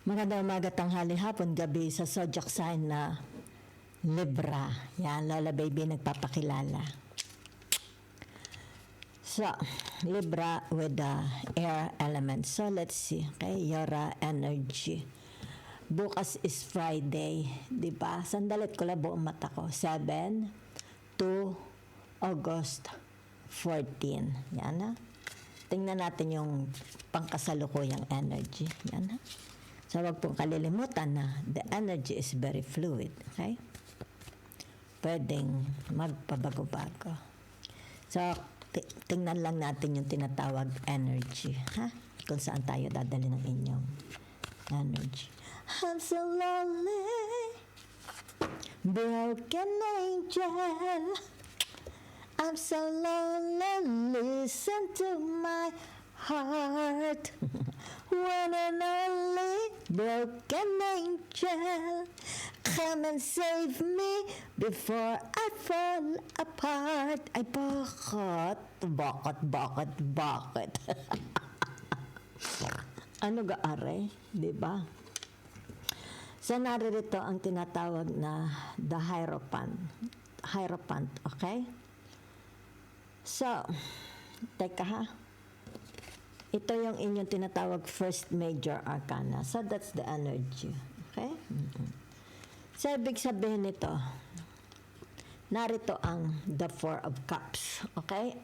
Magandang umaga, tanghali, hapon, gabi sa zodiac sign na Libra. Yan, Lola Baby nagpapakilala. So, Libra with the air element. So, let's see. Okay, your energy. Bukas is Friday, di ba? Sandalit ko lang buong mata ko. 7 to August 14. Yan ha. Tingnan natin yung pangkasalukuyang energy. Yan ha. So, wag pong kalilimutan na the energy is very fluid. Okay? Pwedeng magpabago-bago. So, tingnan lang natin yung tinatawag energy. Ha? Kung saan tayo dadali ng inyong energy. I'm so lonely, broken angel. I'm so lonely, listen to my heart. One and only broken angel, come and save me before I fall apart. Ay, bakit? Bakit? Ano ga-are? Diba? So, naririto ang tinatawag na the Hierophant. Hierophant, okay? So, teka ha. Ito yung inyong tinatawag first major arcana. So, that's the energy. Okay? Mm-hmm. So, ibig sabihin nito, narito ang the Four of Cups. Okay?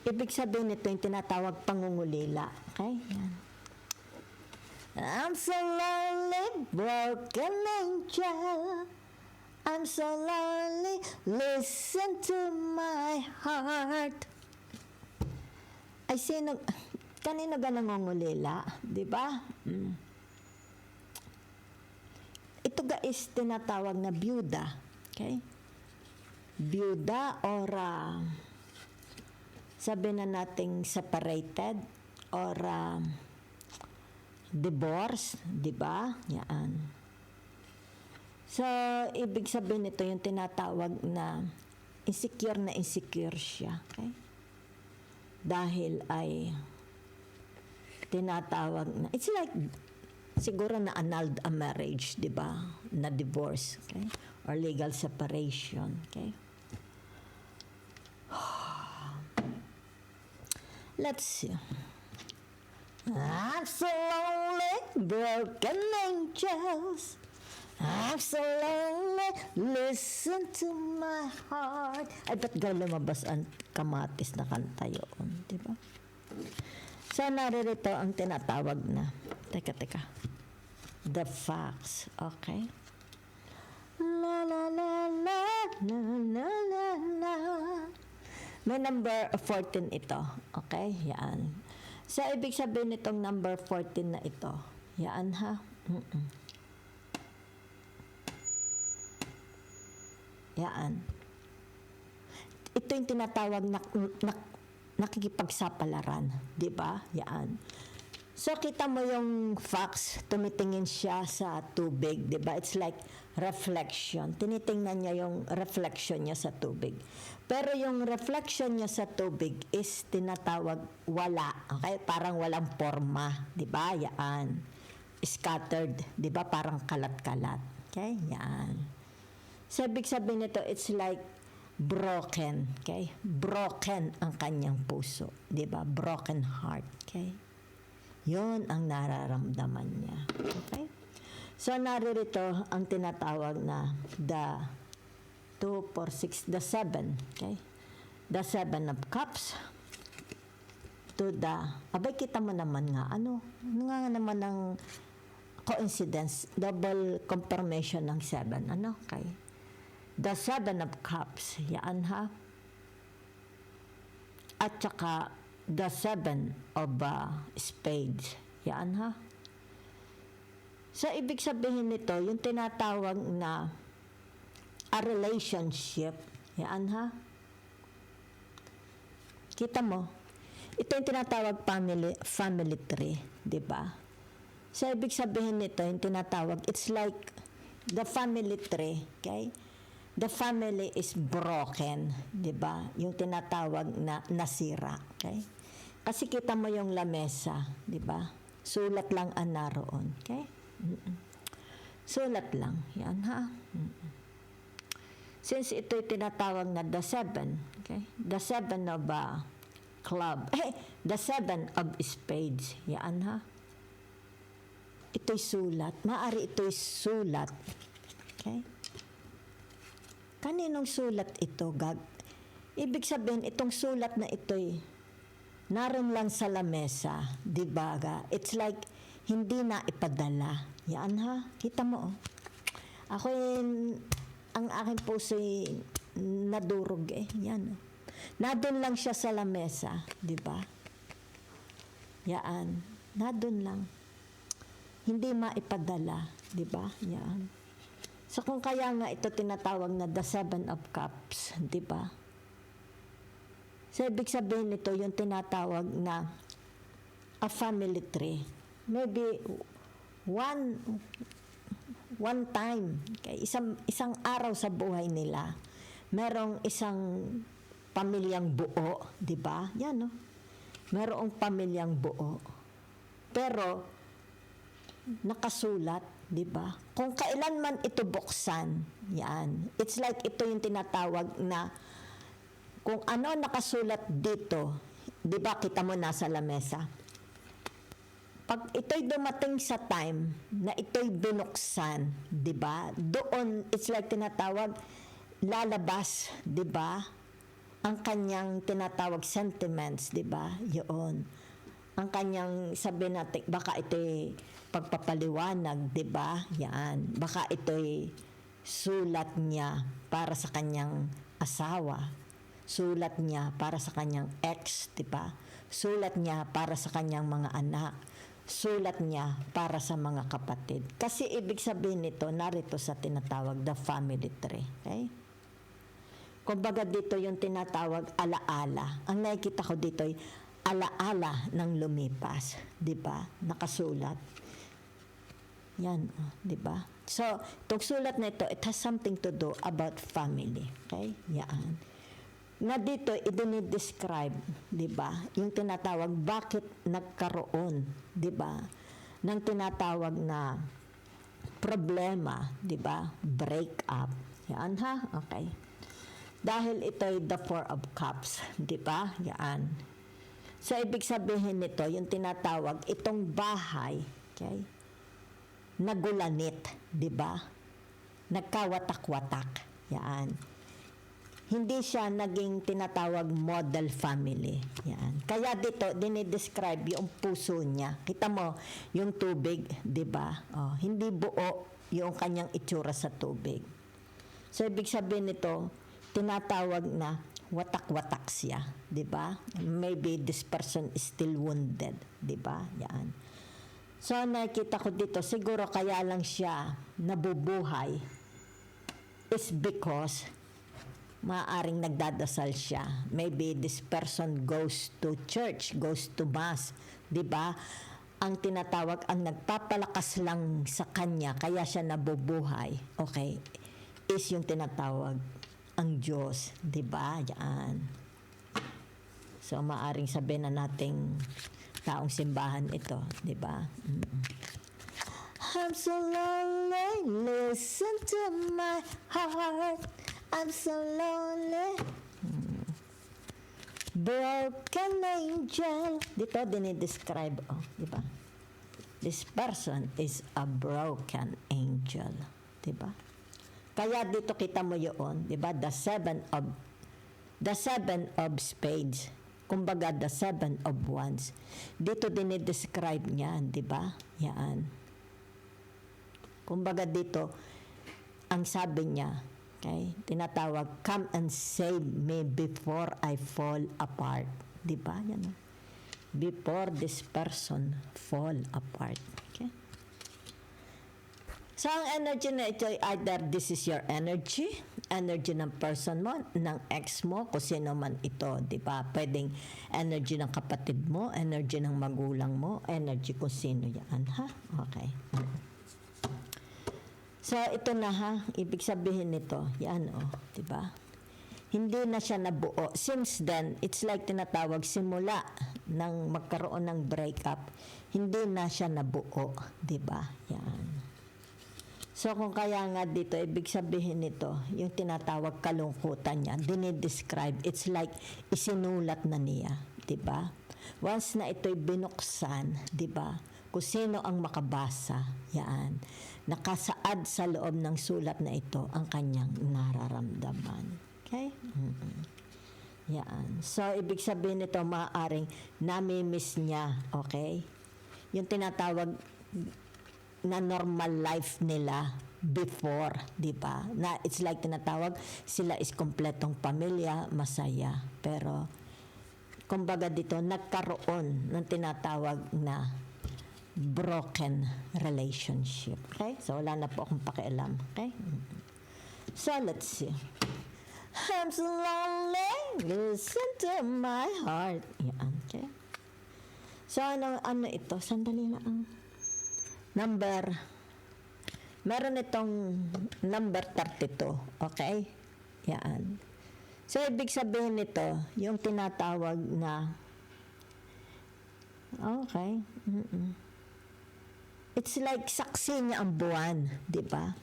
Ibig sabihin nito yung tinatawag pangungulila. Okay? Yan. I'm so lonely, broken angel. I'm so lonely, listen to my heart. Ay, kanino ka nangungulila? Diba? Ito guys, tinatawag na byuda. Okay? Byuda or sabi na nating separated or divorce. Diba? Yan. So, ibig sabihin nito yung tinatawag na insecure siya. Okay? Dahil ay tinatawag na, it's like siguro na annulled a marriage, di ba? Na divorce, okay? Or legal separation, okay? Let's see. I'm so lonely, broken angels. I'm so lonely, listen to my heart. Ay, ba't lumabas ang kamatis na kanta yun, di ba? So, naririto ang tinatawag na, teka, the facts, okay? La la la la la la la la. May number 14 ito, okay? Yan. So, ibig sabihin nitong number 14 na ito, yan ha? Yan. Ito yung tinatawag na nakikipagsapalaran. Diba? Yan. So, kita mo yung fox, tumitingin siya sa tubig. Diba? It's like reflection. Tinitingnan niya yung reflection niya sa tubig. Pero yung reflection niya sa tubig is tinatawag wala. Okay? Parang walang forma. Diba? Yan. Scattered. Diba? Parang kalat-kalat. Okay? Yan. So, ibig sabihin nito, it's like broken, okay? Broken ang kanyang puso, di ba? Broken heart, okay? Yun ang nararamdaman niya, okay? So, naririto ang tinatawag na the 2, 4, 6, the 7, okay? The 7 of Cups to the, abay, kita mo naman nga, ano nga naman ang coincidence, double confirmation ng 7, ano, okay? The 7 of Cups, yan ha. At saka, the 7 of Spades, yan ha. So, ibig sabihin nito, yung tinatawag na a relationship, yan ha. Kita mo, ito yung tinatawag family tree, di ba? So, ibig sabihin nito, yung tinatawag, it's like the family tree, okay? The family is broken, di ba? Yung tinatawag na nasira, okay? Kasi kita mo yung lamesa, di ba? Sulat lang ang naroon. Okay? Sulat lang. Yan ha. Since ito'y tinatawag na the seven, okay? The seven of club. The seven of spades. Yan ha. Ito'y sulat. Maari ito'y sulat. Okay? Kaninong sulat ito, Gag? Ibig sabihin, itong sulat na ito'y naroon lang sa lamesa, di ba? It's like, hindi na ipadala. Yan ha, kita mo. Ako ang aking puso'y nadurog Yan. Nadun lang siya sa lamesa, di ba? Yan. Nadun lang. Hindi maipadala, di ba? Yan. So kung kaya nga ito tinatawag na the seven of cups, di ba? So ibig sabihin nito yung tinatawag na a family tree. Maybe one time, okay, isang araw sa buhay nila, merong isang pamilyang buo, di ba? Yan, no? Merong pamilyang buo. Pero nakasulat, di ba? Kung kailan man ito buksan, yan. It's like ito yung tinatawag na kung ano nakasulat dito, di ba kita mo nasa lamesa? Pag ito'y dumating sa time na ito'y binuksan, di ba? Doon, it's like tinatawag, lalabas, di ba? Ang kanyang tinatawag sentiments, di ba? Yun. Ang kanyang, sabi natin, baka ito'y pagpapaliwanag, di ba? Yan. Baka ito'y sulat niya para sa kanyang asawa. Sulat niya para sa kanyang ex, di ba? Sulat niya para sa kanyang mga anak. Sulat niya para sa mga kapatid. Kasi ibig sabihin nito, narito sa tinatawag the family tree. Okay? Kumbaga dito yung tinatawag alaala. Ang nakikita ko dito ay alaala ng lumipas. Di ba? Nakasulat. Yan, di ba? So, itong sulat na ito, it has something to do about family. Okay? Yan. Na dito, i-describe, di ba? Yung tinatawag, bakit nagkaroon, di ba? Ng tinatawag na problema, di ba? Break up. Yan ha? Okay. Dahil ito'y the Four of Cups, di ba? Yan. So, ibig sabihin nito, yung tinatawag, itong bahay, okay? Nagulanit, di ba? Nagkawatak-watak. Yan. Hindi siya naging tinatawag model family. Yan. Kaya dito, dinidescribe yung puso niya. Kita mo, yung tubig, di ba? Oh, hindi buo yung kanyang itsura sa tubig. So, ibig sabihin nito, tinatawag na watak-watak siya. Di ba? Maybe this person is still wounded. Di ba? Yan. So, nakita ko dito, siguro kaya lang siya nabubuhay is because maaaring nagdadasal siya. Maybe this person goes to church, goes to mass. Diba? Ang tinatawag, ang nagpapalakas lang sa kanya, kaya siya nabubuhay. Okay? Is yung tinatawag, ang Diyos. Diba? Yan. So, maaaring sabihin na nating taong simbahan ito, di ba? I'm so lonely, listen to my heart. I'm so lonely. Broken angel. Dito dinidescribe, di ba? This person is a broken angel, di ba? Kaya dito kita mo yun, di ba? The seven of spades. Kumbaga, the seven of wands. Dito dinidescribe niya, di ba? Yan. Kumbaga dito, ang sabi niya, okay, tinatawag, come and save me before I fall apart. Di ba? Yan. Before this person fall apart. Okay? So, ang energy na ito, either this is your energy ng person mo, ng ex mo, kung sino man ito, di ba? Pwedeng energy ng kapatid mo, energy ng magulang mo, energy kung sino yan, ha? Okay. So, ito na ha, ibig sabihin nito, yan di ba? hindi na siya nabuo. Since then, it's like tinatawag simula nang magkaroon ng breakup, hindi na siya nabuo, 'di ba? Yan. So kung kaya nga dito, ibig sabihin nito, yung tinatawag kalungkutan niya, dinidescribe, it's like isinulat na niya, 'di ba? Once na ito'y binuksan, 'di ba? Kung sino ang makabasa, yan, nakasaad sa loob ng sulat na ito ang kanyang nararamdaman. Okay? Yan. So, ibig sabihin nito, maaaring nami-miss niya, okay? Yung tinatawag na normal life nila before, di ba? Na it's like tinatawag, sila is kompletong pamilya, masaya. Pero, kumbaga dito, nagkaroon ng tinatawag na broken relationship. Okay? So, wala na po akong pakialam. Okay? So, let's see. I'm so lonely, listen to my heart. Yan, okay? So, ano ito? Sandali lang. Meron itong number 32. Okay? Yan. So, ibig sabihin nito, yung tinatawag na, okay, it's like saksi niya ang buwan, di ba?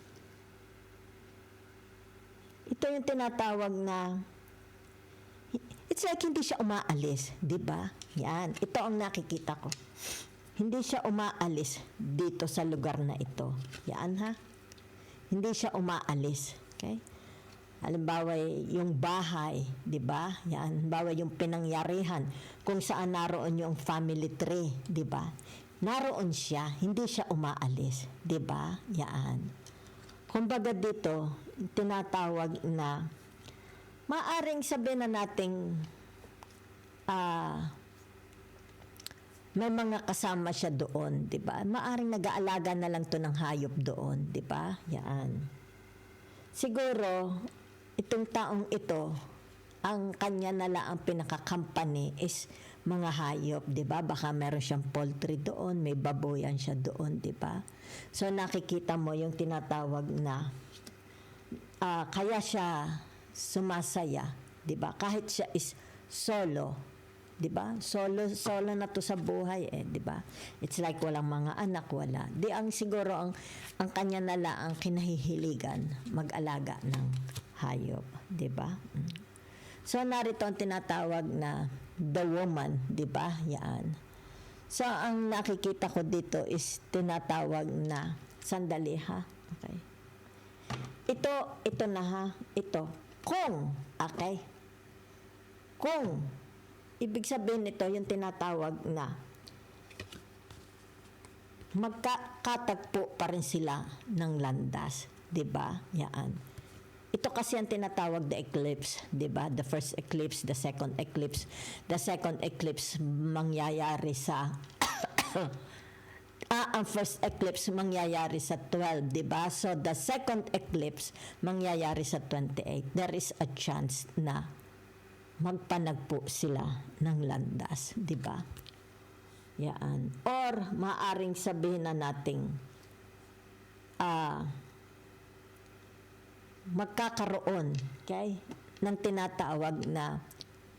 Ito yung tinatawag na it's like hindi siya umaalis, di ba? Yan, ito ang nakikita ko. Hindi siya umaalis dito sa lugar na ito. Yan ha? Hindi siya umaalis, okay? Halimbawa yung bahay, di ba? Yan, halimbawa yung pinangyarihan kung saan naroon yung family tree, di ba? Naroon siya, hindi siya umaalis, di ba? Yan. Kumbaga dito, tinatawag na maaring sabihin na nating may mga kasama siya doon, di ba? Maaring nag-aalaga na lang to ng hayop doon, di ba? Yan. Siguro, itong taong ito, ang kanya na lang ang pinaka-company is mga hayop, di ba? Baka meron siyang poultry doon, may baboyan siya doon, di ba? So nakikita mo yung tinatawag na kaya siya sumasaya, di ba? Kahit siya is solo, di ba? Solo na to sa buhay di ba? It's like walang mga anak, wala. Di ang siguro ang kanya na lang ang kinahihiligan mag-alaga ng hayop, di ba? So narito ang tinatawag na the woman, di ba? Yan. So ang nakikita ko dito is tinatawag na sandali ha. Okay. Ito na ha. Ito. Kung, okay? Kung ibig sabihin nito yung tinatawag na magkakatagpo pa rin sila ng landas, 'di ba? Yan. Ito kasi ang tinatawag the eclipse, 'di ba? The first eclipse, the second eclipse. The second eclipse mangyayari sa ang first eclipse mangyayari sa 12, 'di ba? So the second eclipse mangyayari sa 28. There is a chance na magpanagpo sila ng landas, 'di ba? Yan. Or maaring sabihin na nating magkakaroon, okay, ng tinatawag na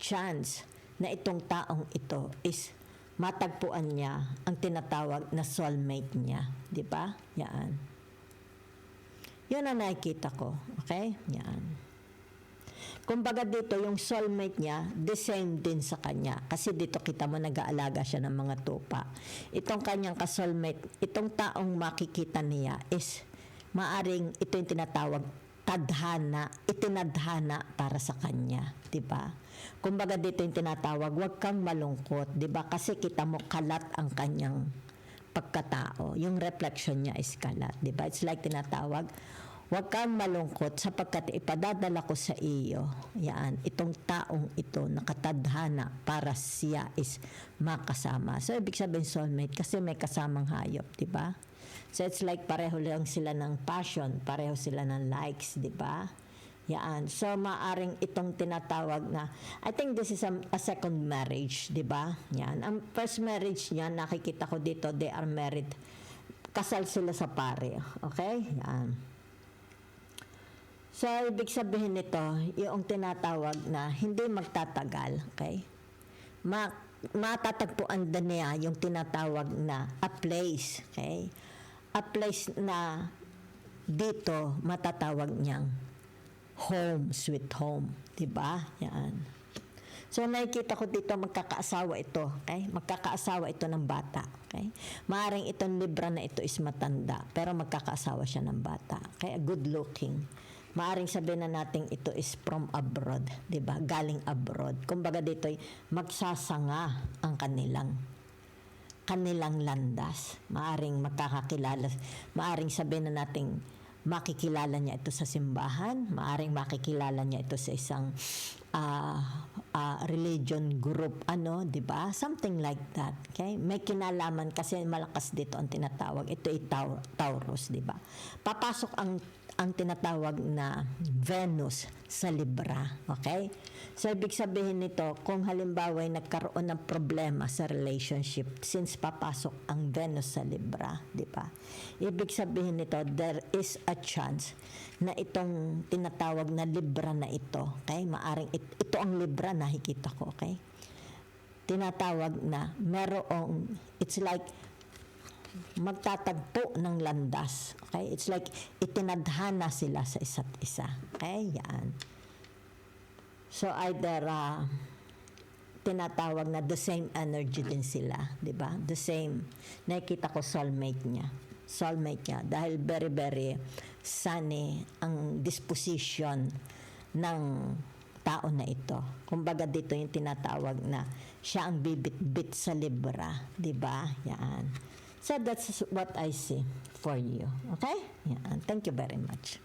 chance na itong taong ito is matagpuan niya ang tinatawag na soulmate niya, di ba? Yan. Yun ang nakikita ko, okay? Yan. Kumbaga dito, yung soulmate niya, the same din sa kanya. Kasi dito kita mo nag-aalaga siya ng mga tupa. Itong kanyang ka-soulmate, itong taong makikita niya is maaring ito yung tinatawag tadhana, itinadhana para sa kanya, 'di ba? Kumbaga dito yung tinatawag, huwag kang malungkot, 'di ba? Kasi kita mo kalat ang kanyang pagkatao. Yung reflection niya is kalat, 'di ba? It's like tinatawag, huwag kang malungkot sapagkat ipadadala ko sa iyo. Yan, itong taong ito nakatadhana para siya is makasama. So ibig sabihin soulmate kasi may kasamang hayop, 'di ba? So it's like pareho lang sila ng passion, pareho sila ng likes, di ba? Yan. So maaring itong tinatawag na, I think this is a second marriage, di ba? Yan. Ang first marriage niya, nakikita ko dito, they are married. Kasal sila sa pare. Okay? Yan. So, ibig sabihin nito, yung tinatawag na hindi magtatagal, okay? Matatagpuan din niya yung tinatawag na a place, okay? A place na dito matatawag niyang home, sweet home, 'di ba? Yan. So nakikita ko dito magkakaasawa ito, okay? Magkakaasawa ito ng bata, okay? Maaring itong libra na ito is matanda, pero magkakaasawa siya ng bata. Kaya good looking. Maaring sabihin na natin ito is from abroad, 'di ba? Galing abroad. Kumbaga dito ay magsasanga ang kanilang landas. Maaring magkakakilala, maaring sabihin na natin makikilala niya ito sa simbahan, maaring makikilala niya ito sa isang religion group, 'di ba? Something like that. Okay? May kinalaman kasi malakas dito ang tinatawag. Ito ay Taurus, 'di ba? Papasok ang tinatawag na Venus sa Libra. Okay? So, ibig sabihin nito, kung halimbawa ay nagkaroon ng problema sa relationship, since papasok ang Venus sa Libra, di ba? Ibig sabihin nito, there is a chance na itong tinatawag na Libra na ito, okay? Maaring ito ang Libra na nakikita ko, okay? Tinatawag na merong, it's like magtatagpo ng landas. Okay? It's like itinadhana sila sa isa't isa. Okay? Yan. So either tinatawag na the same energy din sila, 'di ba? The same. Nakikita ko soulmate niya. Soulmate niya dahil very very sunny ang disposition ng tao na ito. Kumbaga dito yung tinatawag na siya ang bibit-bit sa Libra, 'di ba? Yan. So that's what I see for you. Okay? Yeah. Thank you very much.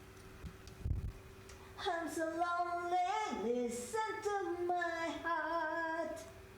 I'm so lonely.